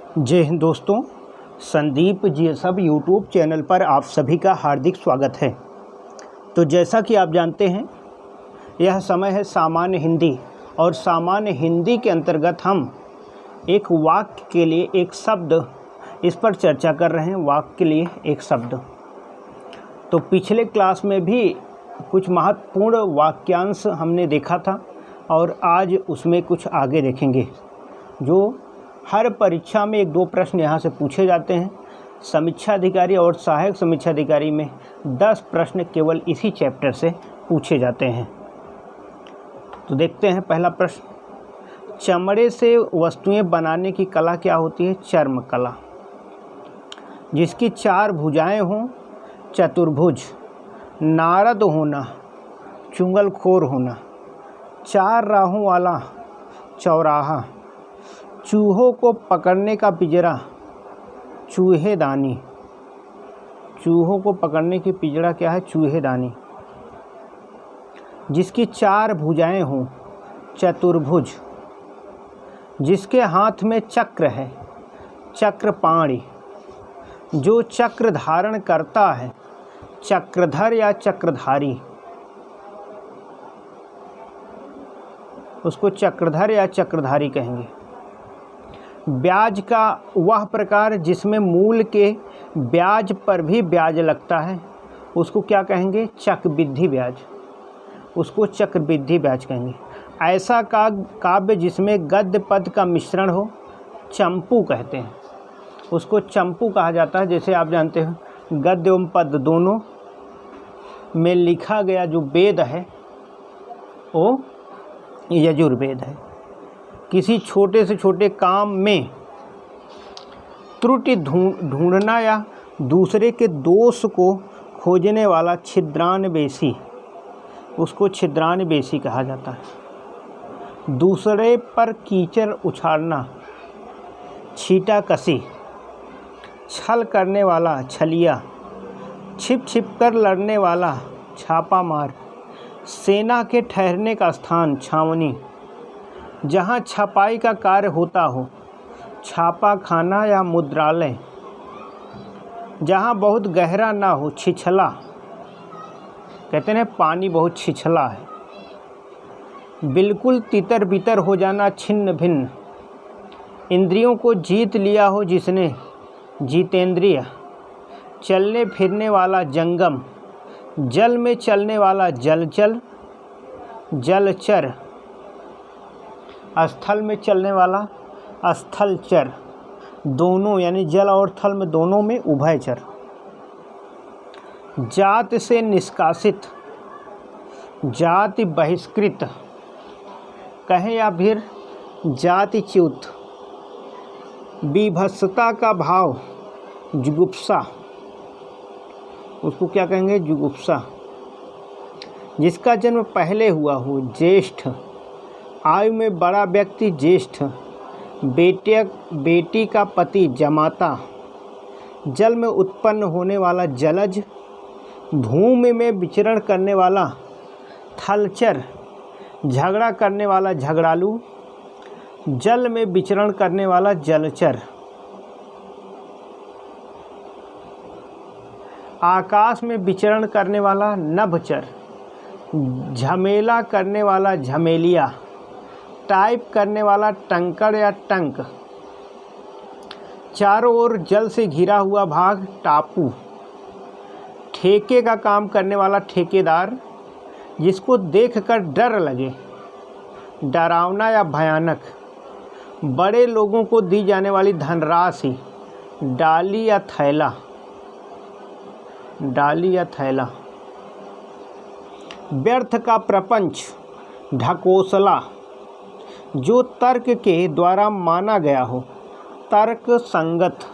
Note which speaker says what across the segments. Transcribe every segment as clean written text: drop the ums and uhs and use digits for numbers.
Speaker 1: जय हिंद दोस्तों, संदीप जी सब यूट्यूब चैनल पर आप सभी का हार्दिक स्वागत है। तो जैसा कि आप जानते हैं, यह समय है सामान्य हिंदी और सामान्य हिंदी के अंतर्गत हम एक वाक्य के लिए एक शब्द इस पर चर्चा कर रहे हैं। वाक्य के लिए एक शब्द। तो पिछले क्लास में भी कुछ महत्वपूर्ण वाक्यांश हमने देखा था और आज उसमें कुछ आगे देखेंगे। जो हर परीक्षा में 1-2 प्रश्न यहाँ से पूछे जाते हैं। समीक्षा अधिकारी और सहायक समीक्षा अधिकारी में 10 प्रश्न केवल इसी चैप्टर से पूछे जाते हैं। तो देखते हैं पहला प्रश्न, चमड़े से वस्तुएं बनाने की कला क्या होती है? चर्म कला। जिसकी 4 भुजाएं हों, चतुर्भुज। नारद होना, चुंगलखोर होना। 4 राहों वाला, चौराहा। चूहों को पकड़ने का पिंजरा, चूहेदानी। चूहों को पकड़ने की पिंजरा क्या है? चूहेदानी। जिसकी 4 भुजाएं हों, चतुर्भुज। जिसके हाथ में चक्र है, चक्रपाणि। जो चक्र धारण करता है, चक्रधर या चक्रधारी। उसको चक्रधर या चक्रधारी कहेंगे। ब्याज का वह प्रकार जिसमें मूल के ब्याज पर भी ब्याज लगता है, उसको क्या कहेंगे? चक्रवृद्धि ब्याज। उसको चक्रवृद्धि ब्याज कहेंगे। ऐसा काव्य जिसमें गद्य पद का मिश्रण हो, चंपू कहते हैं। उसको चंपू कहा जाता है। जैसे आप जानते हैं, गद्य एवं पद दोनों में लिखा गया जो वेद है वो यजुर्वेद है। किसी छोटे से छोटे काम में त्रुटि ढूंढना या दूसरे के दोष को खोजने वाला छिद्रान्वेषी, उसको छिद्रान्वेषी कहा जाता है। दूसरे पर कीचड़ उछालना, छीटाकशी। छल करने वाला, छलिया। छिप छिप कर लड़ने वाला, छापामार। सेना के ठहरने का स्थान, छावनी। जहाँ छपाई का कार्य होता हो, छापा खाना या मुद्रालय। जहाँ बहुत गहरा ना हो, छिछला। कहते हैं पानी बहुत छिछला है। बिल्कुल तितर बितर हो जाना, छिन्न भिन्न। इंद्रियों को जीत लिया हो जिसने, जितेंद्रिय। चलने फिरने वाला, जंगम। जल में चलने वाला, जलचर, जलचर। स्थल में चलने वाला, स्थलचर। दोनों यानी जल और थल में दोनों में उभयचर। जात से निष्कासित, जाति बहिष्कृत कहें या फिर जातिच्युत। बीभत्सता का भाव, जुगुप्सा। उसको क्या कहेंगे? जुगुप्सा। जिसका जन्म पहले हुआ हो, ज्येष्ठ। आयु में बड़ा व्यक्ति, ज्येष्ठ। बेटी का पति, जमाता। जल में उत्पन्न होने वाला, जलज। भूमि में विचरण करने वाला, थलचर। झगड़ा करने वाला, झगड़ालू। जल में विचरण करने वाला, जलचर। आकाश में विचरण करने वाला, नभचर। झमेला करने वाला, झमेलिया। टाइप करने वाला, टंकड़ या टंक। चारों ओर जल से घिरा हुआ भाग, टापू। ठेके का काम करने वाला, ठेकेदार। जिसको देखकर डर लगे, डरावना या भयानक। बड़े लोगों को दी जाने वाली धनराशि, डाली या थैला। डाली या थैला। व्यर्थ का प्रपंच, ढकोसला। जो तर्क के द्वारा माना गया हो, तर्क संगत।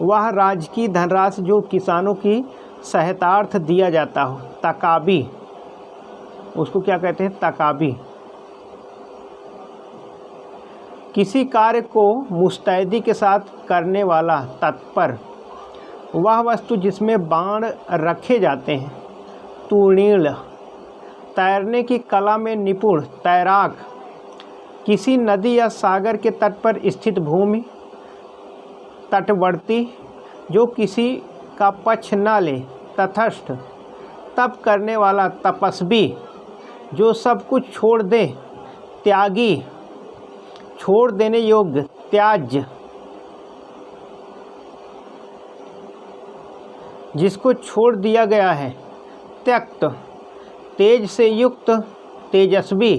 Speaker 1: वह राजकीय धनराशि जो किसानों की सहायतार्थ दिया जाता हो, तकाबी। उसको क्या कहते हैं? तकाबी। किसी कार्य को मुस्तैदी के साथ करने वाला, तत्पर। वह वस्तु जिसमें बाण रखे जाते हैं, तूणील। तैरने की कला में निपुण, तैराक। किसी नदी या सागर के तट पर स्थित भूमि, तटवर्ती, जो किसी का पक्ष न ले, तटस्थ, तप करने वाला, तपस्वी, जो सब कुछ छोड़ दे, त्यागी, छोड़ देने योग्य, त्याज्य, जिसको छोड़ दिया गया है, त्यक्त, तेज से युक्त, तेजस्वी,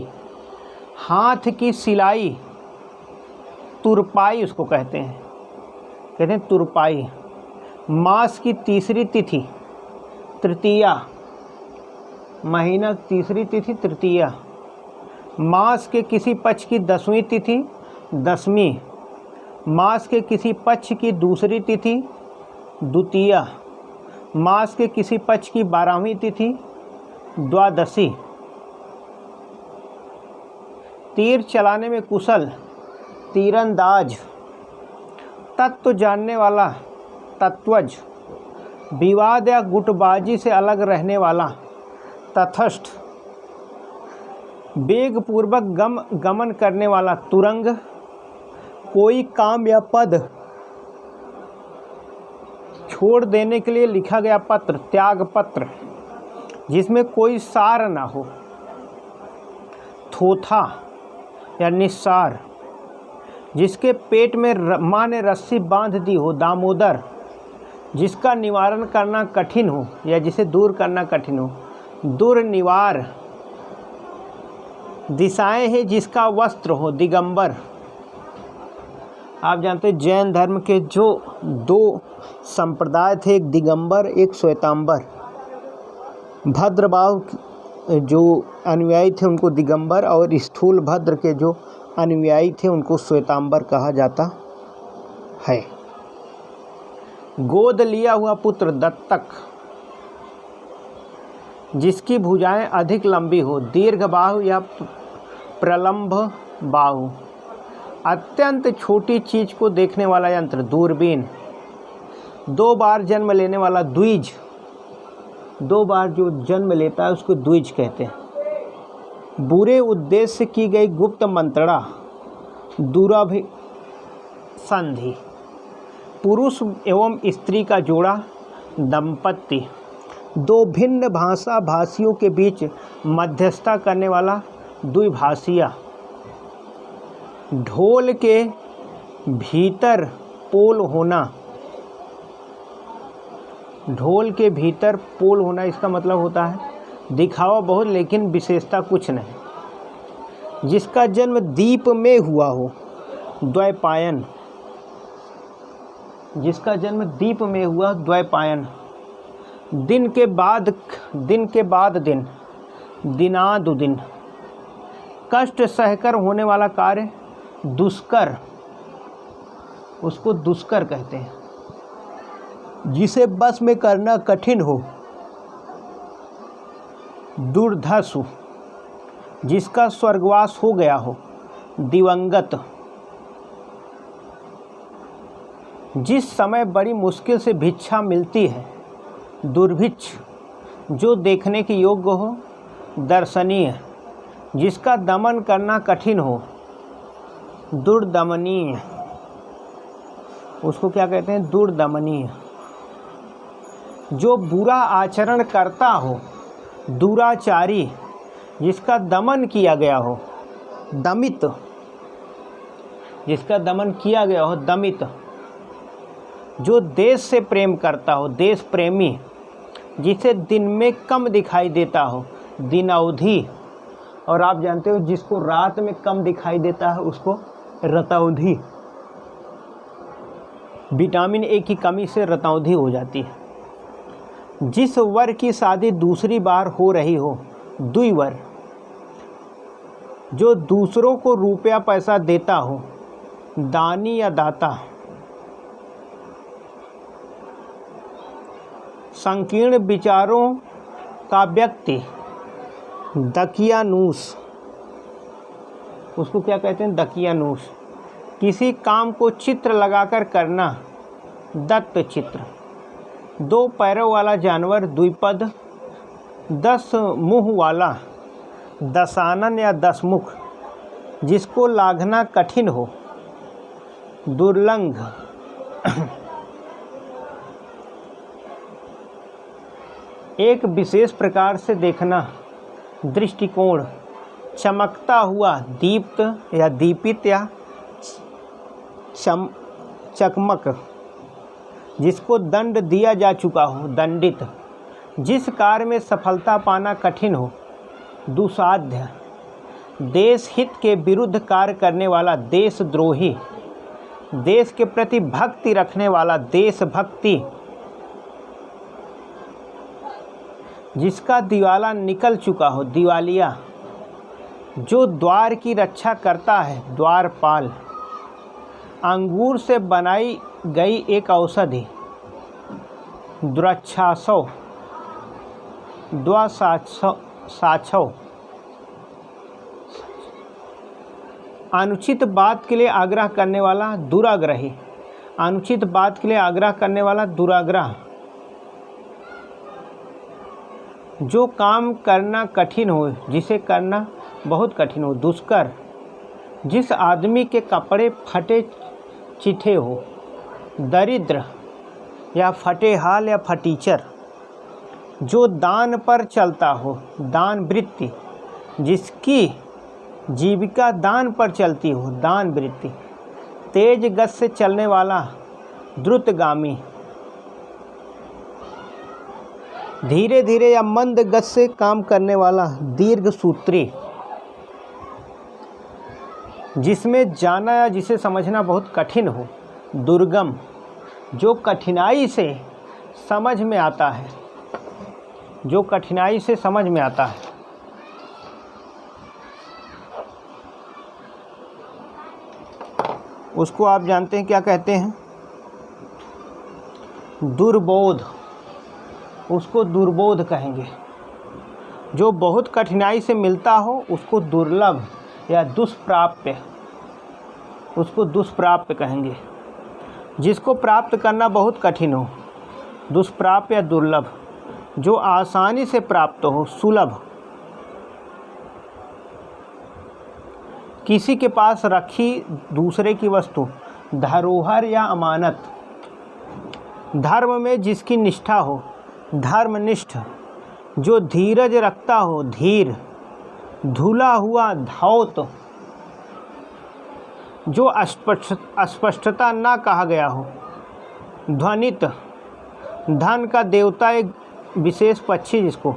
Speaker 1: हाथ की सिलाई, तुरपाई उसको कहते हैं तुरपाई। मास की तीसरी तिथि तृतीया, महीना तीसरी तिथि तृतीया। मास के किसी पक्ष की 10वीं तिथि दसवीं। मास के किसी पक्ष की दूसरी तिथि द्वितीया। मास के किसी पक्ष की 12वीं तिथि द्वादशी। तीर चलाने में कुशल, तीरंदाज। तत्व जानने वाला, तत्वज। विवाद या गुटबाजी से अलग रहने वाला, तटस्थ। वेग पूर्वक गमन करने वाला, तुरंग। कोई काम या पद छोड़ देने के लिए लिखा गया पत्र, त्याग पत्र, जिसमें कोई सार ना हो, थोथा या निस्सार। जिसके पेट में माँ ने रस्सी बांध दी हो, दामोदर। जिसका निवारण करना कठिन हो या जिसे दूर करना कठिन हो, दुर्निवार। दिशाएं हैं जिसका वस्त्र हो, दिगंबर। आप जानते हैं जैन धर्म के जो 2 संप्रदाय थे, एक दिगंबर एक श्वेतांबर। भद्रबाहु जो अनुयायी थे उनको दिगंबर, और स्थूल भद्र के जो अनुयायी थे उनको श्वेतांबर कहा जाता है। गोद लिया हुआ पुत्र, दत्तक। जिसकी भुजाएं अधिक लंबी हो, दीर्घ बाहु या प्रलंब बाहु। अत्यंत छोटी चीज को देखने वाला यंत्र, दूरबीन। 2 बार जन्म लेने वाला, द्विज। 2 बार जो जन्म लेता है उसको द्विज कहते हैं। बुरे उद्देश्य से की गई गुप्त मंत्रणा, दुराभिसंधि। पुरुष एवं स्त्री का जोड़ा, दंपत्ति। 2 भिन्न भाषा भाषियों के बीच मध्यस्थता करने वाला, द्विभाषिया। ढोल के भीतर पोल होना। ढोल के भीतर पोल होना, इसका मतलब होता है दिखावा बहुत लेकिन विशेषता कुछ नहीं। जिसका जन्म दीप में हुआ हो, द्वैपायन। जिसका जन्म दीप में हुआ, द्वैपायन। दिन के बाद दिन, दिनादुदिन। कष्ट सहकर होने वाला कार्य, दुष्कर। उसको दुष्कर कहते हैं। जिसे बस में करना कठिन हो, दुर्धर्षु। जिसका स्वर्गवास हो गया हो, दिवंगत। जिस समय बड़ी मुश्किल से भिक्षा मिलती है, दुर्भिक्ष। जो देखने के योग्य हो, दर्शनीय। जिसका दमन करना कठिन हो, दुर्दमनीय। उसको क्या कहते हैं, दुर्दमनीय। जो बुरा आचरण करता हो, दुराचारी। जिसका दमन किया गया हो, दमित। जिसका दमन किया गया हो, दमित। जो देश से प्रेम करता हो, देश प्रेमी। जिसे दिन में कम दिखाई देता हो, दिनौधी। और आप जानते हो जिसको रात में कम दिखाई देता है उसको रतौंधी। विटामिन ए की कमी से रतौंधी हो जाती है। जिस वर की शादी दूसरी बार हो रही हो, द्विवर। जो दूसरों को रुपया पैसा देता हो, दानी या दाता। संकीर्ण विचारों का व्यक्ति, दकियानूस। उसको क्या कहते हैं, दकियानूस। किसी काम को चित्र लगाकर करना, दत्त चित्र। 2 पैरों वाला जानवर, द्विपद। 10 मुँह वाला, दशानन या 10 मुख। जिसको लाघना कठिन हो, दुर्लंघ। एक विशेष प्रकार से देखना दृष्टिकोण, चमकता हुआ, दीप्त या दीपित या चकमक, जिसको दंड दिया जा चुका हो, दंडित, जिस कार्य में सफलता पाना कठिन हो, दुसाध्य, देश हित के विरुद्ध कार्य करने वाला, देशद्रोही, देश के प्रति भक्ति रखने वाला, देशभक्ति, जिसका दिवाला निकल चुका हो, दिवालिया, जो द्वार की रक्षा करता है, द्वारपाल, अंगूर से बनाई गई एक औषधि, द्रक्षासव, द्वासाछव, अनुचित बात के लिए आग्रह करने वाला, दुराग्रही, अनुचित बात के लिए आग्रह करने वाला, दुराग्रह, जो काम करना कठिन हो, जिसे करना बहुत कठिन हो, दुष्कर, जिस आदमी के कपड़े फटे चिट्ठे हो, दरिद्र या फटेहाल या फटीचर, जो दान पर चलता हो, दान वृत्ति, जिसकी जीविका दान पर चलती हो, दान वृत्ति, तेज गति से चलने वाला, द्रुतगामी, धीरे धीरे या मंद गति से काम करने वाला, दीर्घसूत्री, जिसमें जाना या जिसे समझना बहुत कठिन हो, दुर्गम, जो कठिनाई से समझ में आता है, जो कठिनाई से समझ में आता है, उसको आप जानते हैं क्या कहते हैं? दुर्बोध, उसको दुर्बोध कहेंगे। जो बहुत कठिनाई से मिलता हो उसको दुर्लभ या दुष्प्राप्य, उसको दुष्प्राप्य कहेंगे। जिसको प्राप्त करना बहुत कठिन हो, दुष्प्राप्य या दुर्लभ, जो आसानी से प्राप्त हो, सुलभ, किसी के पास रखी दूसरे की वस्तु, धरोहर या अमानत, धर्म में जिसकी निष्ठा हो, धर्मनिष्ठ, जो धीरज रखता हो, धीर, धुला हुआ, धौत, जो अस्पष्टता ना कहा गया हो, ध्वनित, धन का देवता एक विशेष पक्षी जिसको,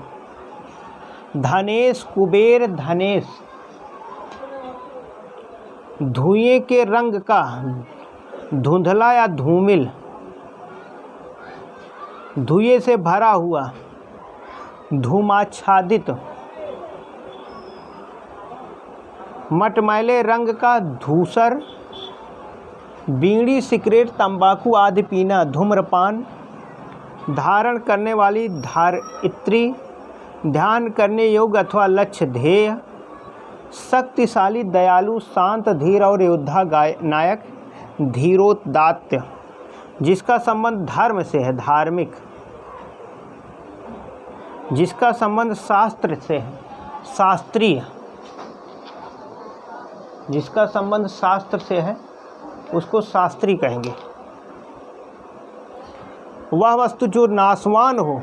Speaker 1: धनेश, कुबेर, धनेश, धुएं के रंग का, धुंधला या धूमिल, धुएं से भरा हुआ, धूमाच्छादित, मटमैले रंग का, धूसर, बीड़ी, सिगरेट, तंबाकू आदि पीना, धूम्रपान, धारण करने वाली, धारित्री, ध्यान करने योग्य अथवा लक्ष्य, ध्येय, शक्तिशाली, दयालु, शांत, धीर और योद्धा, नायक, धीरोदात्त, जिसका संबंध धर्म से है, धार्मिक, जिसका संबंध शास्त्र से है, शास्त्रीय, जिसका संबंध शास्त्र से है उसको शास्त्री कहेंगे। वह वस्तु जो नाशवान हो,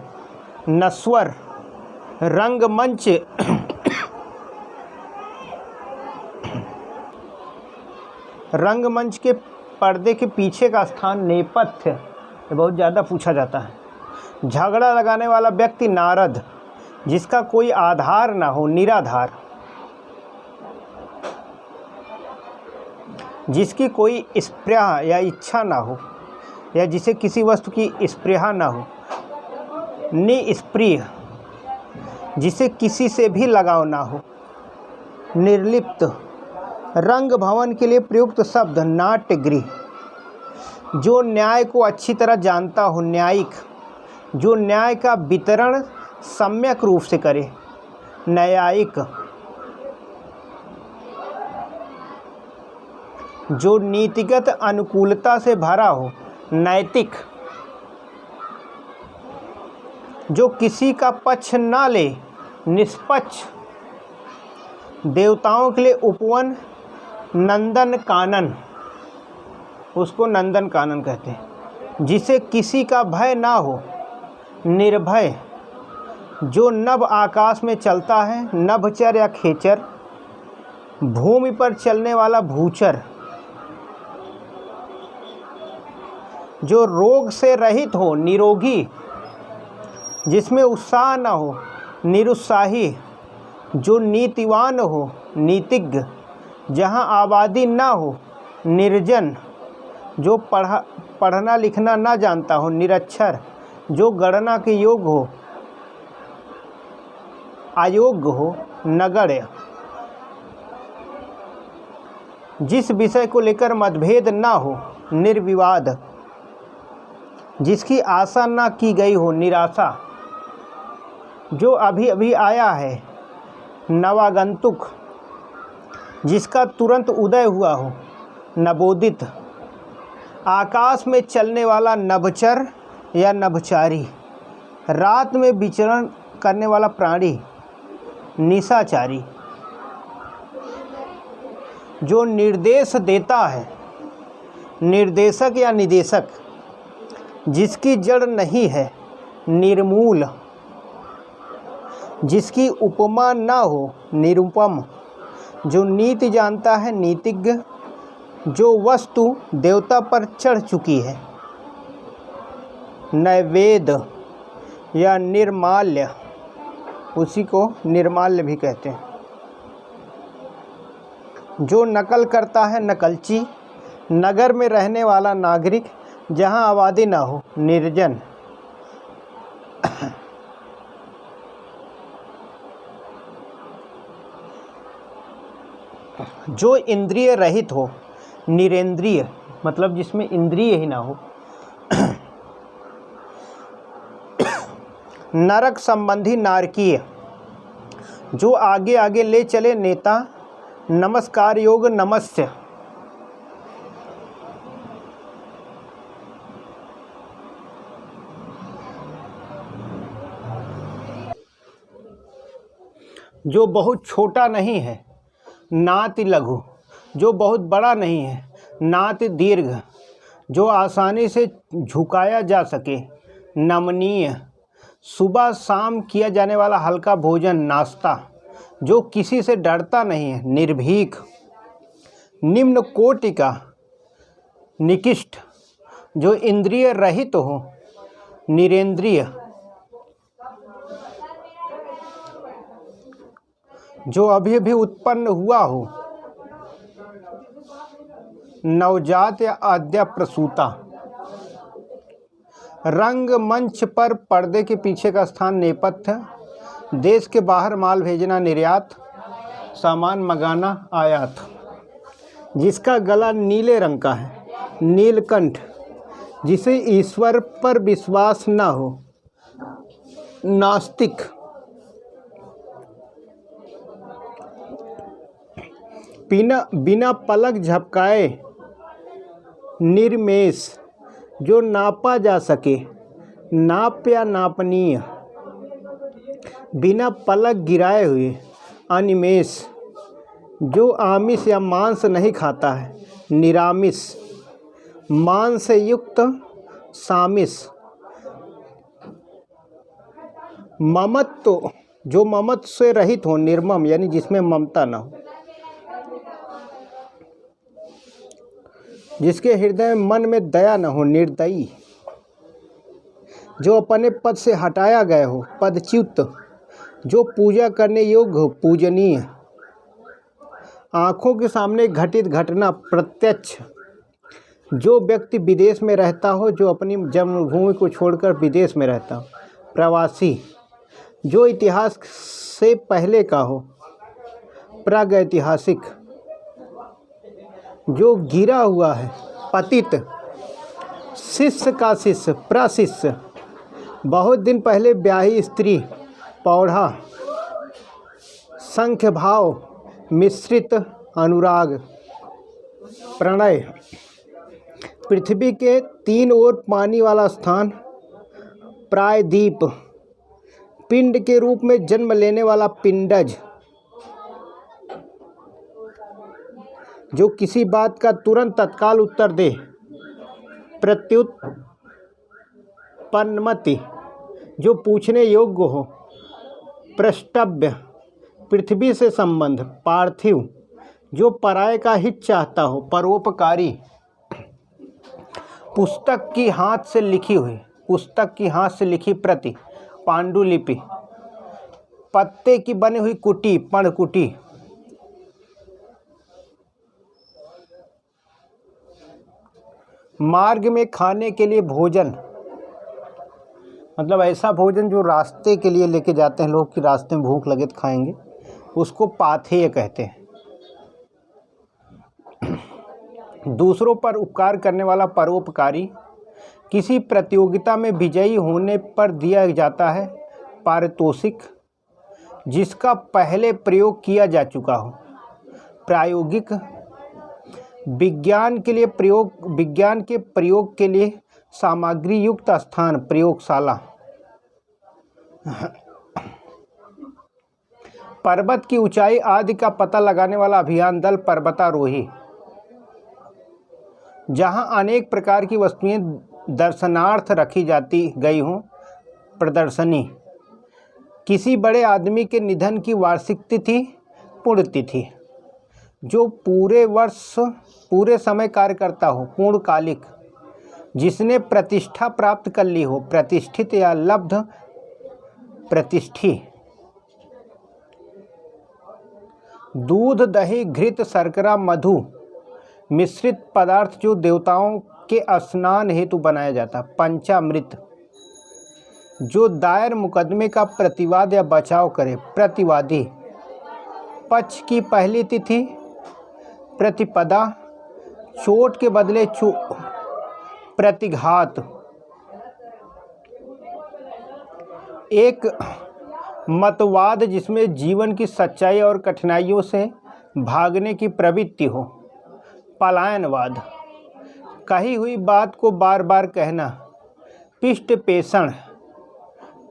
Speaker 1: नश्वर, रंगमंच, रंगमंच के पर्दे के पीछे का स्थान, नेपथ्य, ये बहुत ज़्यादा पूछा जाता है। झगड़ा लगाने वाला व्यक्ति, नारद, जिसका कोई आधार ना हो, निराधार, जिसकी कोई स्पृहा या इच्छा ना हो, या जिसे किसी वस्तु की स्पृहा ना हो, निस्पृह, जिसे किसी से भी लगाव ना हो, निर्लिप्त, रंग भवन के लिए प्रयुक्त शब्द, नाट्यगृह, जो न्याय को अच्छी तरह जानता हो, न्यायिक, जो न्याय का वितरण सम्यक रूप से करे, न्यायिक, जो नीतिगत अनुकूलता से भरा हो, नैतिक, जो किसी का पक्ष ना ले, निष्पक्ष, देवताओं के लिए उपवन, नंदन कानन, उसको नंदन कानन कहते हैं। जिसे किसी का भय ना हो, निर्भय, जो नभ आकाश में चलता है, नभचर या खेचर, भूमि पर चलने वाला भूचर, जो रोग से रहित हो, निरोगी, जिसमें उत्साह न हो, निरुत्साही, जो नीतिवान हो, नीतिज्ञ, जहाँ आबादी न हो, निर्जन, जो पढ़ना लिखना ना जानता हो, निरक्षर, जो गणना के योग्य हो, अयोग्य हो, नगण्य, जिस विषय को लेकर मतभेद ना हो, निर्विवाद, जिसकी आशा ना की गई हो, निराशा, जो अभी अभी आया है, नवागंतुक, जिसका तुरंत उदय हुआ हो, नवोदित, आकाश में चलने वाला नभचर या नभचारी, रात में विचरण करने वाला प्राणी, निशाचारी, जो निर्देश देता है, निर्देशक या निदेशक, जिसकी जड़ नहीं है, निर्मूल, जिसकी उपमा ना हो, निरुपम, जो नीति जानता है, नीतिज्ञ, जो वस्तु देवता पर चढ़ चुकी है, नैवेद्य या निर्माल्य, उसी को निर्माल्य भी कहते हैं, जो नकल करता है, नकलची, नगर में रहने वाला नागरिक, जहाँ आबादी ना हो, निर्जन, जो इंद्रिय रहित हो, निरेंद्रिय, मतलब जिसमें इंद्रिय ही ना हो, नरक संबंधी, नारकीय, जो आगे आगे ले चले, नेता, नमस्कार योग, नमस्य, जो बहुत छोटा नहीं है, नाति लघु, जो बहुत बड़ा नहीं है, नाति दीर्घ, जो आसानी से झुकाया जा सके, नमनीय, सुबह शाम किया जाने वाला हल्का भोजन, नाश्ता, जो किसी से डरता नहीं है, निर्भीक, निम्न कोटि का, निकृष्ट, जो इंद्रिय रहित हो, निरेंद्रिय, जो अभी अभी उत्पन्न हुआ हो, नवजात या आद्या प्रसूता, रंग मंच पर पर्दे के पीछे का स्थान, नेपथ्य, देश के बाहर माल भेजना, निर्यात, सामान मंगाना, आयात, जिसका गला नीले रंग का है, नीलकंठ, जिसे ईश्वर पर विश्वास न हो, नास्तिक, बिना पलक झपकाए, निर्मेश, जो नापा जा सके, नाप या नापनीय, बिना पलक गिराए हुए, अनिमेष, जो आमिष या मांस नहीं खाता है, निरामिष, मांस से युक्त, सामिष, ममत्व, जो ममत्व से रहित हो, निर्मम, यानी जिसमें ममता न हो, जिसके हृदय में मन में दया न हो, निर्दयी, जो अपने पद से हटाया गया हो, पदच्युत, जो पूजा करने योग्य हो, पूजनीय, आँखों के सामने घटित घटना, प्रत्यक्ष, जो व्यक्ति विदेश में रहता हो, जो अपनी जन्मभूमि को छोड़कर विदेश में रहता हो, प्रवासी, जो इतिहास से पहले का हो, प्रागैतिहासिक, जो गिरा हुआ है, पतित, शिष्य का शिष्य, प्रशिष्य, बहुत दिन पहले ब्याही स्त्री, पौढ़ा, संख्य भाव, मिश्रित, अनुराग, प्रणय, पृथ्वी के तीन ओर पानी वाला स्थान, प्रायद्वीप, पिंड के रूप में जन्म लेने वाला पिंडज, जो किसी बात का तुरंत तत्काल उत्तर दे, प्रत्युत, पन्मति जो पूछने योग्य हो, प्रष्टव्य पृथ्वी से संबंध, पार्थिव जो पराये का हित चाहता हो, परोपकारी पुस्तक की हाथ से लिखी हुई, पुस्तक की हाथ से लिखी प्रति, पांडुलिपि, पत्ते की बनी हुई कुटी, पर्णकुटी, मार्ग में खाने के लिए भोजन, मतलब ऐसा भोजन जो रास्ते के लिए लेके जाते हैं लोग कि रास्ते में भूख लगे तो खाएंगे, उसको पाथेय कहते हैं। दूसरों पर उपकार करने वाला परोपकारी, किसी प्रतियोगिता में विजयी होने पर दिया जाता है पारितोषिक जिसका पहले प्रयोग किया जा चुका हो, प्रायोगिक विज्ञान के प्रयोग के लिए सामग्री युक्त स्थान, प्रयोगशाला, पर्वत की ऊंचाई आदि का पता लगाने वाला अभियान दल, पर्वतारोही, जहां अनेक प्रकार की वस्तुएं दर्शनार्थ रखी जाती गई हों, प्रदर्शनी, किसी बड़े आदमी के निधन की वार्षिक तिथि, पुण्यतिथि, जो पूरे समय कार्य करता हो, पूर्णकालिक, जिसने प्रतिष्ठा प्राप्त कर ली हो, प्रतिष्ठित या लब्ध प्रतिष्ठी, दूध, दही, घृत, शर्करा, मधु मिश्रित पदार्थ जो देवताओं के स्नान हेतु बनाया जाता, पंचामृत, जो दायर मुकदमे का प्रतिवाद या बचाव करे, प्रतिवादी, पक्ष की पहली तिथि, प्रतिपदा, चोट के बदले प्रतिघात, एक मतवाद जिसमें जीवन की सच्चाई और कठिनाइयों से भागने की प्रवृत्ति हो, पलायनवाद, कही हुई बात को बार बार कहना, पिष्ट पेषण,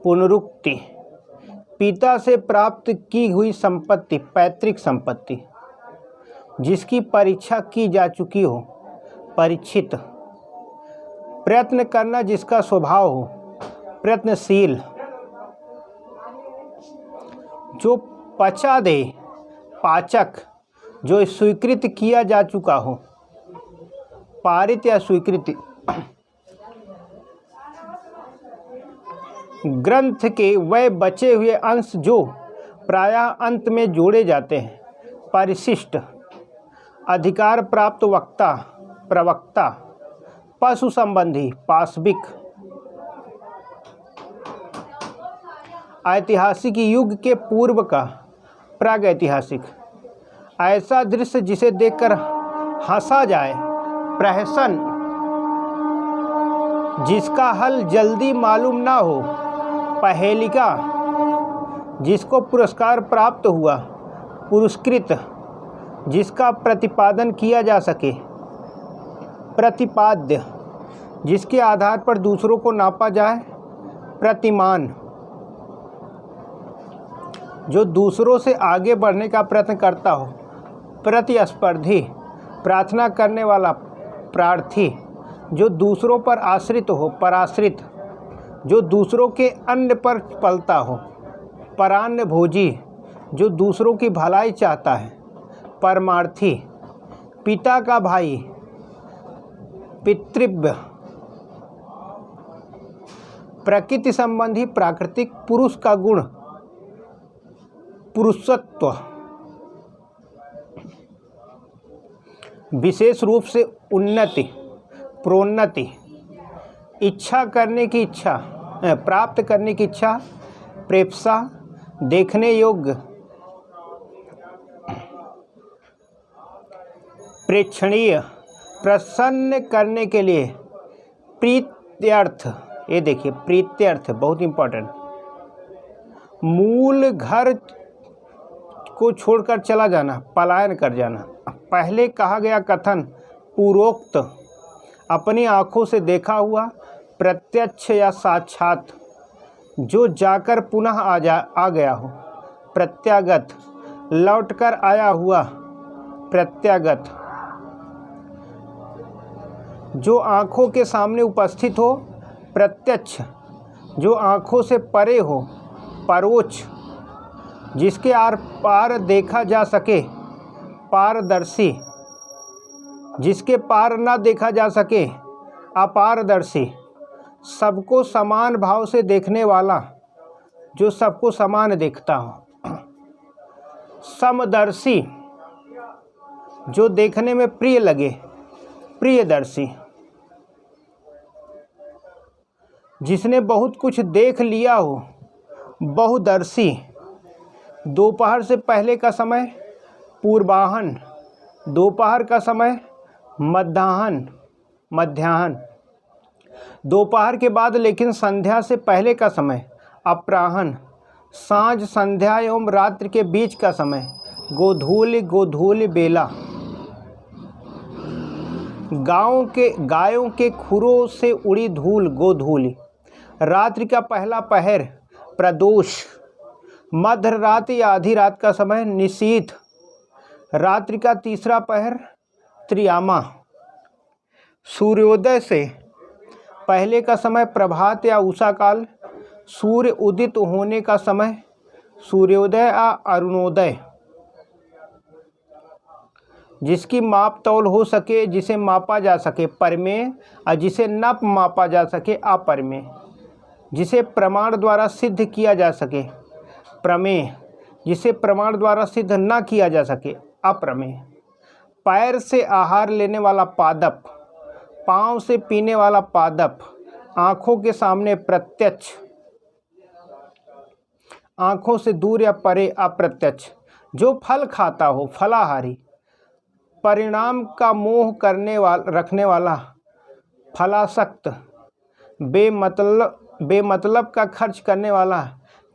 Speaker 1: पुनरुक्ति, पिता से प्राप्त की हुई संपत्ति, पैतृक संपत्ति, जिसकी परीक्षा की जा चुकी हो, परीक्षित, प्रयत्न करना जिसका स्वभाव हो, प्रयत्नशील, जो पचा दे, पाचक, जो स्वीकृत किया जा चुका हो, पारित या स्वीकृति, ग्रंथ के वह बचे हुए अंश जो प्रायः अंत में जोड़े जाते हैं, परिशिष्ट, अधिकार प्राप्त वक्ता, प्रवक्ता, पशु संबंधी, पाशविक, ऐतिहासिक युग के पूर्व का, प्रागैतिहासिक, ऐसा दृश्य जिसे देखकर हंसा जाए, प्रहसन, जिसका हल जल्दी मालूम ना हो, पहेलिका, जिसको पुरस्कार प्राप्त हुआ, पुरस्कृत, जिसका प्रतिपादन किया जा सके, प्रतिपाद्य, जिसके आधार पर दूसरों को नापा जाए, प्रतिमान, जो दूसरों से आगे बढ़ने का प्रयत्न करता हो, प्रतिस्पर्धी, प्रार्थना करने वाला, प्रार्थी, जो दूसरों पर आश्रित हो, पराश्रित, जो दूसरों के अन्न पर पलता हो, परान्न भोजी, जो दूसरों की भलाई चाहता है, परमार्थी, पिता का भाई, पितृव्य, प्रकृति संबंधी, प्राकृतिक, पुरुष का गुण, पुरुषत्व, विशेष रूप से उन्नति, प्रोन्नति, इच्छा करने की इच्छा, प्राप्त करने की इच्छा, प्रेप्सा, देखने योग्य, प्रेक्षणीय, प्रसन्न करने के लिए, प्रीत्यर्थ, ये देखिए प्रीत्यर्थ बहुत इम्पोर्टेंट, मूल घर को छोड़कर चला जाना, पलायन कर जाना, पहले कहा गया कथन, पूर्वोक्त, अपनी आँखों से देखा हुआ, प्रत्यक्ष या साक्षात, जो जाकर पुनः आ गया हो, प्रत्यागत, लौटकर आया हुआ, प्रत्यागत, जो आँखों के सामने उपस्थित हो, प्रत्यक्ष जो आँखों से परे हो, परोक्ष जिसके आर पार देखा जा सके, पारदर्शी जिसके पार न देखा जा सके, अपारदर्शी सबको समान भाव से देखने वाला जो सबको समान देखता हो, समदर्शी जो देखने में प्रिय लगे, प्रियदर्शी जिसने बहुत कुछ देख लिया हो, बहुदर्शी दोपहर से पहले का समय पूर्वाह्न, दोपहर का समय मध्याह्न दोपहर के बाद लेकिन संध्या से पहले का समय अपराह्न, सांझ संध्या एवं रात्रि के बीच का समय गोधूलि बेला, गायों के खुरों से उड़ी धूल गोधूलि, रात्रि का पहला पहर प्रदोष, मध्य रात या आधी रात का समय निशीथ, रात्रि का तीसरा पहर त्रियामा, सूर्योदय से पहले का समय प्रभात या उषा काल, सूर्य उदित होने का समय सूर्योदय या अरुणोदय, जिसकी माप तौल हो सके, जिसे मापा जा सके परमेय, और जिसे न मापा जा सके अपरमेय, जिसे प्रमाण द्वारा सिद्ध किया जा सके प्रमेय, जिसे प्रमाण द्वारा सिद्ध न किया जा सके अप्रमेय, पैर से आहार लेने वाला पादप, पाँव से पीने वाला पादप, आँखों के सामने प्रत्यक्ष, आँखों से दूर या परे अप्रत्यक्ष, जो फल खाता हो फलाहारी, परिणाम का मोह रखने वाला फलासक्त, बेमतलब का खर्च करने वाला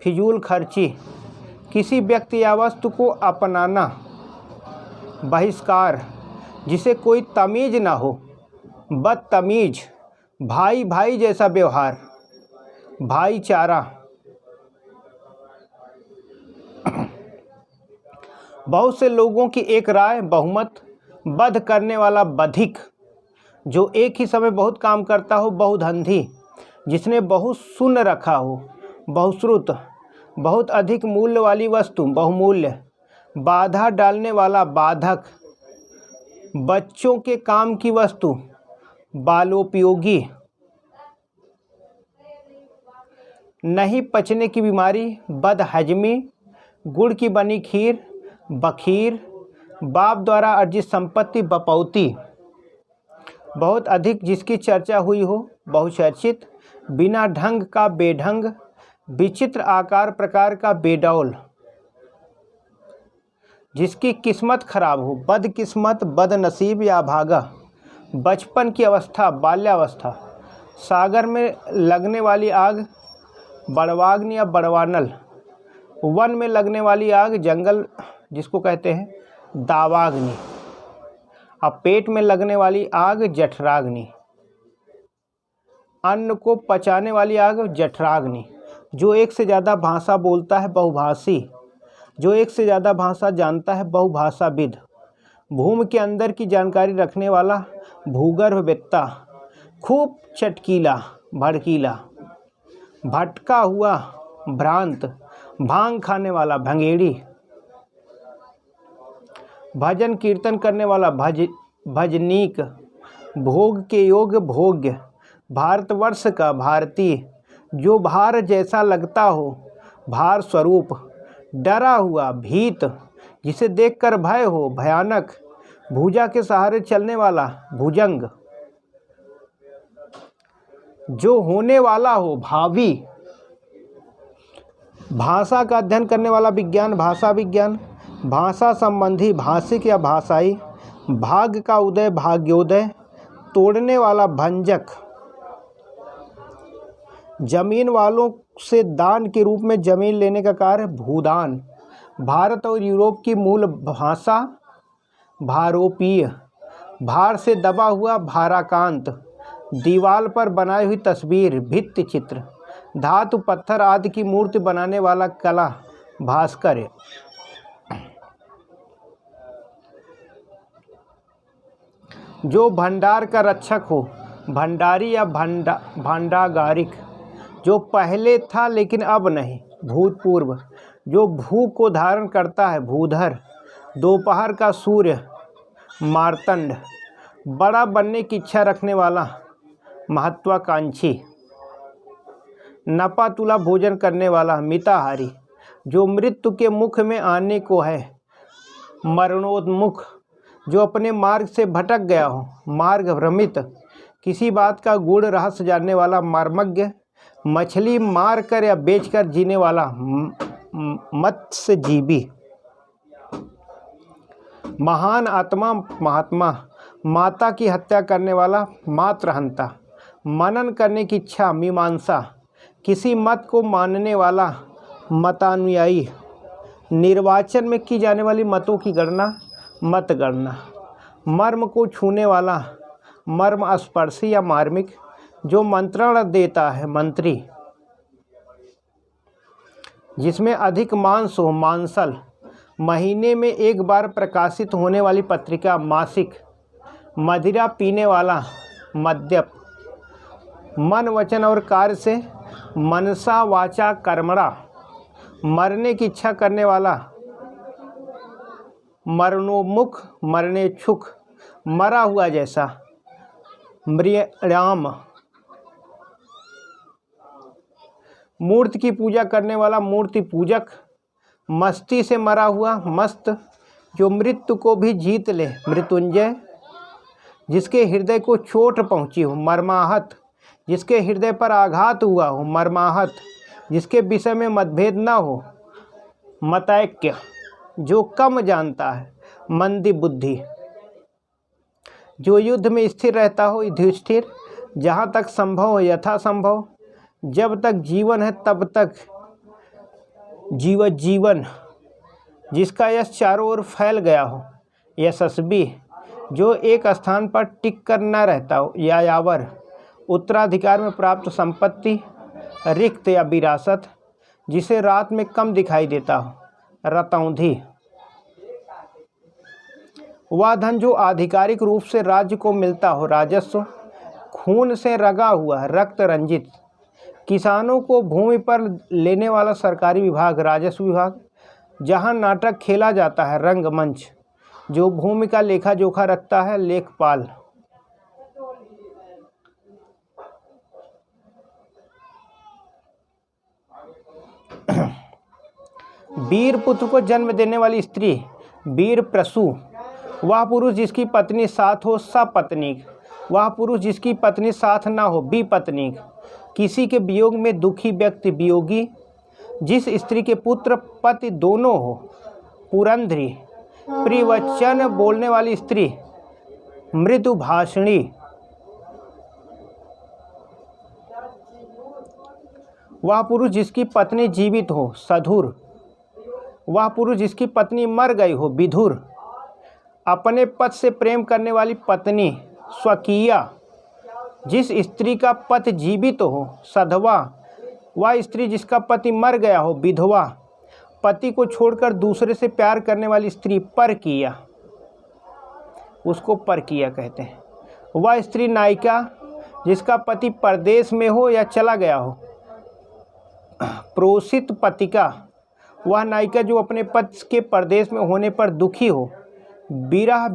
Speaker 1: फिजूल खर्ची, किसी व्यक्ति या वस्तु को अपनाना, बहिष्कार जिसे कोई तमीज ना हो, बदतमीज, भाई भाई जैसा व्यवहार, भाईचारा, बहुत से लोगों की एक राय बहुमत, बध करने वाला बधिक, जो एक ही समय बहुत काम करता हो, बहुधंधी जिसने बहुत सुन रखा हो, बहुश्रुत बहुत अधिक मूल्य वाली वस्तु बहुमूल्य, बाधा डालने वाला बाधक, बच्चों के काम की वस्तु बालोपयोगी, नहीं पचने की बीमारी बदहजमी, गुड़ की बनी खीर बखीर, बाप द्वारा अर्जित संपत्ति बपौती, बहुत अधिक जिसकी चर्चा हुई हो बहुचर्चित, बिना ढंग का बेढंग, विचित्र आकार प्रकार का बेडौल, जिसकी किस्मत खराब हो बदकिस्मत बदनसीब या भागा, बचपन की अवस्था बाल्यावस्था, सागर में लगने वाली आग बड़वाग्नि या बड़वानल, वन में लगने वाली आग जंगल जिसको कहते हैं दावाग्नि, अब पेट में लगने वाली आग जठराग्नि, अन्न को पचाने वाली आग जठराग्नि, जो एक से ज़्यादा भाषा बोलता है बहुभाषी, जो एक से ज़्यादा भाषा जानता है बहुभाषाविद, भूमि के अंदर की जानकारी रखने वाला भूगर्भवेत्ता, खूब चटकीला भड़कीला, भटका हुआ भ्रांत, भांग खाने वाला भंगेड़ी, भजन कीर्तन करने वाला भजनीक, भोग के योग्य भोग्य, भारतवर्ष का भारतीय, जो भार जैसा लगता हो भार स्वरूप, डरा हुआ भीत, जिसे देखकर भय हो भयानक, भुजा के सहारे चलने वाला भुजंग, जो होने वाला हो भावी, भाषा का अध्ययन करने वाला विज्ञान भाषा विज्ञान, भाषा संबंधी भाषिक या भाषाई, भाग्य का उदय भाग्योदय, तोड़ने वाला भंजक, जमीन वालों से दान के रूप में जमीन लेने का कार्य भूदान, भारत और यूरोप की मूल भाषा भारोपीय, भार से दबा हुआ भाराकांत, दीवार पर बनाई हुई तस्वीर भित्ति चित्र, धातु पत्थर आदि की मूर्ति बनाने वाला कला भास्कर, जो भंडार का रक्षक हो भंडारी या भांडागारिक, जो पहले था लेकिन अब नहीं, भूतपूर्व, जो भू को धारण करता है, भूधर, दोपहर का सूर्य, मार्तंड, बड़ा बनने की इच्छा रखने वाला, महत्वाकांक्षी, नपा तुला भोजन करने वाला, मिताहारी, जो मृत्यु के मुख में आने को है, मरणोन्मुख, जो अपने मार्ग से भटक गया हो, मार्ग भ्रमित, किसी बात का गूढ़ रहस्य जानने वाला, मर्मज्ञ, मछली मार कर या बेचकर जीने वाला, मत्स्यजीवी, महान आत्मा, महात्मा, माता की हत्या करने वाला, मातृहंता, मनन करने की इच्छा, मीमांसा, किसी मत को मानने वाला, मतानुयायी, निर्वाचन में की जाने वाली मतों की गणना, मतगणना, मर्म को छूने वाला, मर्म स्पर्शी या मार्मिक, जो मंत्रण देता है, मंत्री, जिसमें अधिक मांस हो, मांसल, महीने में एक बार प्रकाशित होने वाली पत्रिका, मासिक, मदिरा पीने वाला, मद्यप, मन वचन और कार्य से, मनसा वाचा कर्मणा, मरने की इच्छा करने वाला, मरणोन्मुख, मरनेच्छुक, मरा हुआ जैसा, मृणाम, मूर्ति की पूजा करने वाला, मूर्ति पूजक, मस्ती से मरा हुआ, मस्त, जो मृत्यु को भी जीत ले, मृत्युंजय, जिसके हृदय को चोट पहुंची हो, मर्माहत, जिसके हृदय पर आघात हुआ हो, मर्माहत, जिसके विषय में मतभेद न हो, मतैक्य, जो कम जानता है, मंदी बुद्धि, जो युद्ध में स्थिर रहता हो, युधिष्ठिर, जहाँ तक संभव हो, यथासंभव, जब तक जीवन है तब तक जीवन, जिसका यश चारों ओर फैल गया हो, यशस्वी, जो एक स्थान पर टिक कर न रहता हो, यायावर, उत्तराधिकार में प्राप्त संपत्ति, रिक्त या विरासत, जिसे रात में कम दिखाई देता हो, रतौंधी, वह धन जो आधिकारिक रूप से राज्य को मिलता हो, राजस्व, खून से रगा हुआ, रक्त रंजित, किसानों को भूमि पर लेने वाला सरकारी विभाग, राजस्व विभाग, जहां नाटक खेला जाता है, रंगमंच, जो भूमि का लेखा जोखा रखता है, लेखपाल, वीर पुत्र को जन्म देने वाली स्त्री, वीर प्रसू, वह पुरुष जिसकी पत्नी साथ हो, सपत्नीक, वह पुरुष जिसकी पत्नी साथ ना हो, विपत्नीक, किसी के वियोग में दुखी व्यक्ति, वियोगी, जिस स्त्री के पुत्र पति दोनों हो, पुरंधरी, प्रियवचन बोलने वाली स्त्री, मृदु भाषणी, वह पुरुष जिसकी पत्नी जीवित हो, सधुर, वह पुरुष जिसकी पत्नी मर गई हो, विधुर, अपने पति से प्रेम करने वाली पत्नी, स्वकीया, जिस स्त्री का पति जीवित हो, सधवा, वह स्त्री जिसका पति मर गया हो, विधवा, पति को छोड़कर दूसरे से प्यार करने वाली स्त्री, परकीया, उसको परकीया कहते हैं, वह स्त्री नायिका जिसका पति परदेश में हो या चला गया हो, प्रोषित पतिका, वह नायिका जो अपने पति के परदेश में होने पर दुखी हो, विरह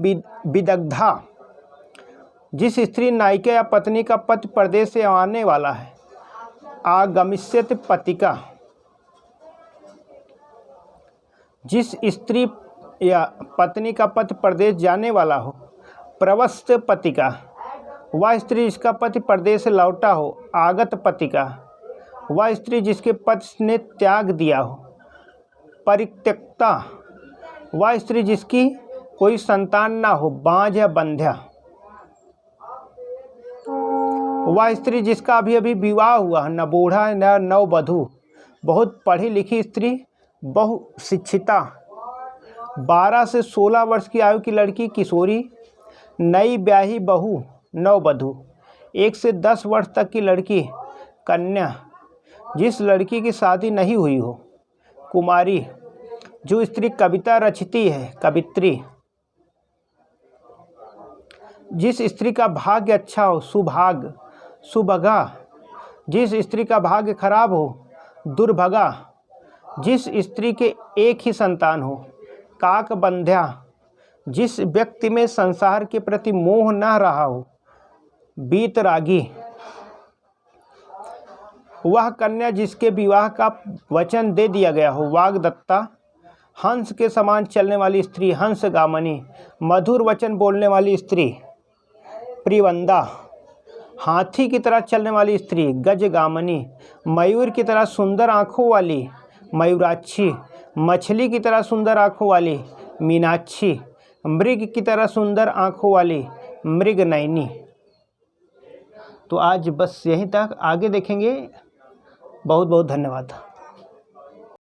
Speaker 1: विदग्धा, जिस स्त्री नायिका या पत्नी का पति परदेश से आने वाला है, आगमिष्यत पतिका, जिस स्त्री या पत्नी का पति परदेश जाने वाला हो, प्रवस्त पतिका, वह स्त्री जिसका पति परदेश से लौटा हो, आगत पतिका, वह स्त्री जिसके पति ने त्याग दिया हो, परित्यक्ता, वह स्त्री जिसकी कोई संतान ना हो, बांझ या बंध्या, वह स्त्री जिसका अभी अभी विवाह हुआ, न बूढ़ा न नववधू, बहुत पढ़ी लिखी स्त्री, बहुशिक्षिता, 12 से 16 वर्ष की आयु की लड़की, किशोरी, नई ब्याही बहू, नववधू, 1 से 10 वर्ष तक की लड़की, कन्या, जिस लड़की की शादी नहीं हुई हो, कुमारी, जो स्त्री कविता रचती है, कवित्री, जिस स्त्री का भाग्य अच्छा हो सुभाग सुभगा, जिस स्त्री का भाग्य खराब हो दुर्भगा, जिस स्त्री के एक ही संतान हो काकबंध्या, जिस व्यक्ति में संसार के प्रति मोह न रहा हो बीतरागी, वह कन्या जिसके विवाह का वचन दे दिया गया हो वाग्दत्ता, हंस के समान चलने वाली स्त्री हंसगामनी, मधुर वचन बोलने वाली स्त्री प्रिवंदा, हाथी की तरह चलने वाली स्त्री गजगामनी, मयूर की तरह सुंदर आँखों वाली मयूराक्षी, मछली की तरह सुंदर आँखों वाली मीनाक्षी, मृग की तरह सुंदर आँखों वाली मृगनयनी। तो आज बस यहीं तक, आगे देखेंगे। बहुत बहुत धन्यवाद।